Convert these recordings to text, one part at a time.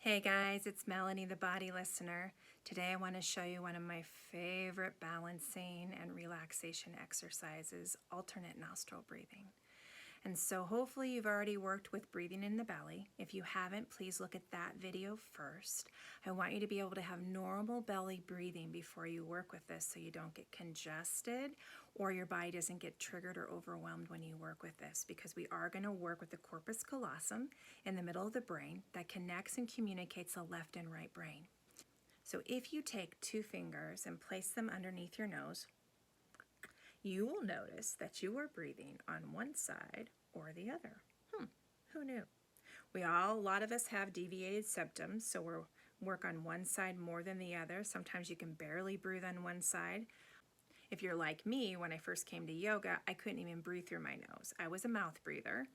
Hey guys, it's Melanie, the Body Listener. Today I want to show you one of my favorite balancing and relaxation exercises, alternate nostril breathing. And so hopefully you've already worked with breathing in the belly. If you haven't, please look at that video first. I want you to be able to have normal belly breathing before you work with this so you don't get congested or your body doesn't get triggered or overwhelmed when you work with this, because we are going to work with the corpus callosum in the middle of the brain that connects and communicates the left and right brain. So if you take two fingers and place them underneath your nose, you will notice that you are breathing on one side or the other. Who knew? A lot of us have deviated septums, so we'll work on one side more than the other. Sometimes you can barely breathe on one side. If you're like me, when I first came to yoga, I couldn't even breathe through my nose. I was a mouth breather,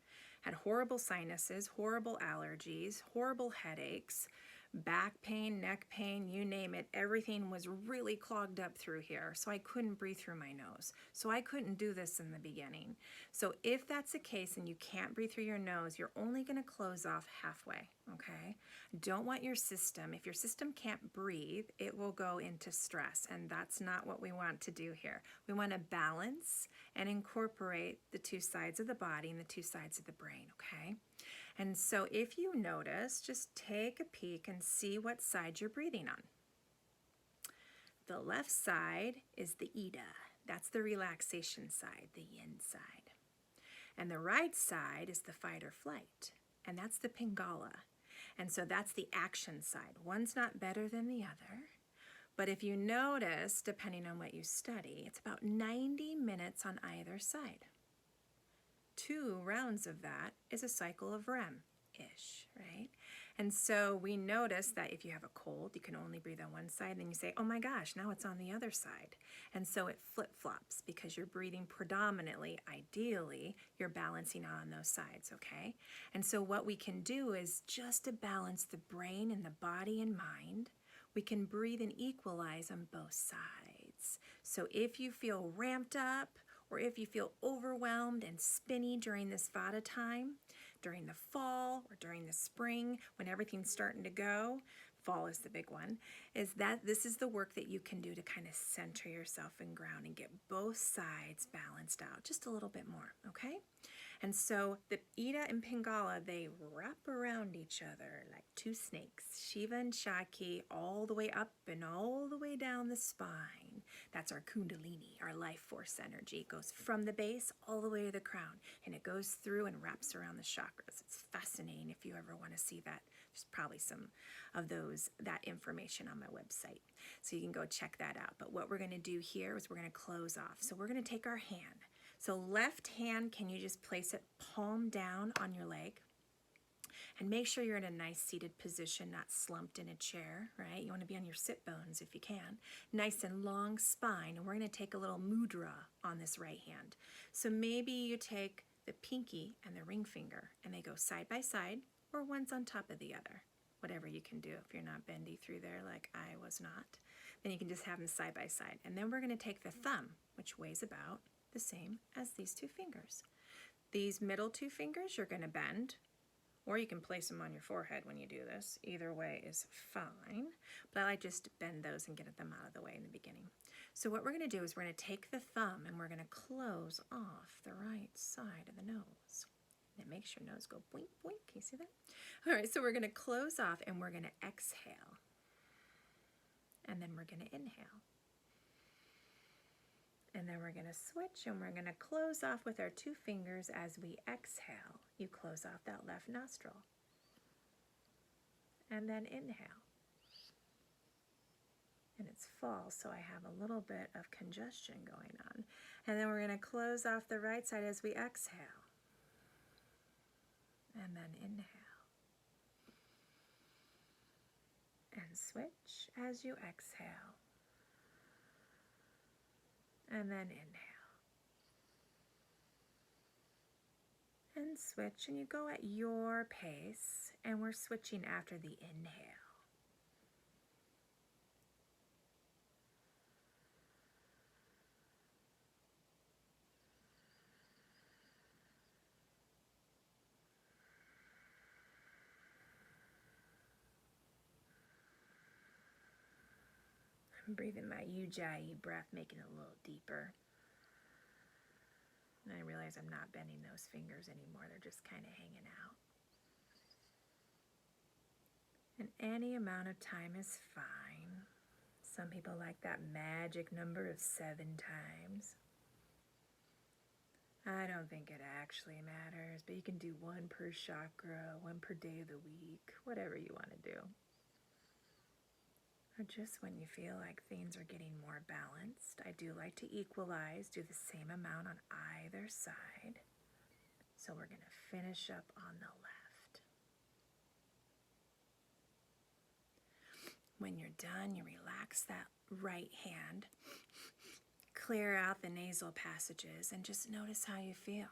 had horrible sinuses, horrible allergies, horrible headaches, back pain, neck pain, you name it. Everything was really clogged up through here, so I couldn't breathe through my nose. So I couldn't do this in the beginning. So if that's the case and you can't breathe through your nose, you're only going to close off halfway, okay? Don't want your system, if your system can't breathe, it will go into stress, and that's not what we want to do here. We want to balance and incorporate the two sides of the body and the two sides of the brain, okay? And so if you notice, just take a peek and see what side you're breathing on. The left side is the Ida. That's the relaxation side, the yin side. And the right side is the fight or flight, and that's the Pingala. And so that's the action side. One's not better than the other. But if you notice, depending on what you study, it's about 90 minutes on either side. 2 rounds of that is a cycle of REM-ish, right? And so we notice that if you have a cold, you can only breathe on one side, then you say, oh my gosh, now it's on the other side. And so it flip-flops because you're breathing predominantly, ideally, you're balancing on those sides, okay? And so what we can do is just to balance the brain and the body and mind, we can breathe and equalize on both sides. So if you feel ramped up, or if you feel overwhelmed and spinny during this Vata time, during the fall or during the spring, when everything's starting to go, fall is the big one, is that this is the work that you can do to kind of center yourself and ground and get both sides balanced out just a little bit more, okay? And so the Ida and Pingala, they wrap around each other like two snakes, Shiva and Shakti, all the way up and all the way down the spine. That's our Kundalini, our life force energy. It goes from the base all the way to the crown, and it goes through and wraps around the chakras. It's fascinating if you ever want to see that. There's probably some of that information on my website, so you can go check that out. But what we're going to do here is we're going to close off. So we're going to take our hand. So left hand, can you just place it palm down on your leg? And make sure you're in a nice seated position, not slumped in a chair, right? You want to be on your sit bones if you can. Nice and long spine. And we're going to take a little mudra on this right hand. So maybe you take the pinky and the ring finger, and they go side by side, or one's on top of the other. Whatever you can do if you're not bendy through there like I was not. Then you can just have them side by side. And then we're going to take the thumb, which weighs about the same as these two fingers. These middle two fingers you're going to bend, or you can place them on your forehead when you do this. Either way is fine, but I like just to bend those and get them out of the way in the beginning. So what we're going to do is we're going to take the thumb and we're going to close off the right side of the nose. And it makes your nose go boink, boink. Can you see that? All right, so we're going to close off and we're going to exhale. And then we're going to inhale. And then we're going to switch and we're going to close off with our two fingers as we exhale. You close off that left nostril. And then inhale. And it's fall, so I have a little bit of congestion going on. And then we're going to close off the right side as we exhale. And then inhale. And switch as you exhale. And then inhale. And switch, and you go at your pace, and we're switching after the inhale. I'm breathing my Ujjayi breath, making it a little deeper. And I realize I'm not bending those fingers anymore. They're just kind of hanging out. And any amount of time is fine. Some people like that magic number of 7 times. I don't think it actually matters, but you can do 1 per chakra, 1 per day of the week, whatever you want to do. Or just when you feel like things are getting more balanced. I do like to equalize, do the same amount on either side. So we're going to finish up on the left. When you're done, you relax that right hand. Clear out the nasal passages and just notice how you feel.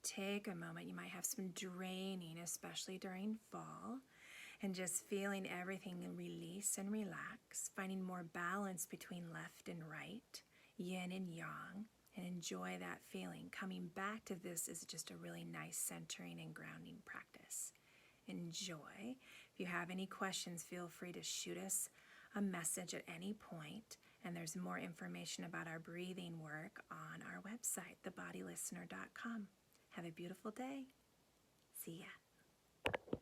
Take a moment. You might have some draining, especially during fall, and just feeling everything release and relax, finding more balance between left and right, yin and yang, and enjoy that feeling. Coming back to this is just a really nice centering and grounding practice. Enjoy. If you have any questions, feel free to shoot us a message at any point. And there's more information about our breathing work on our website, thebodylistener.com. Have a beautiful day. See ya.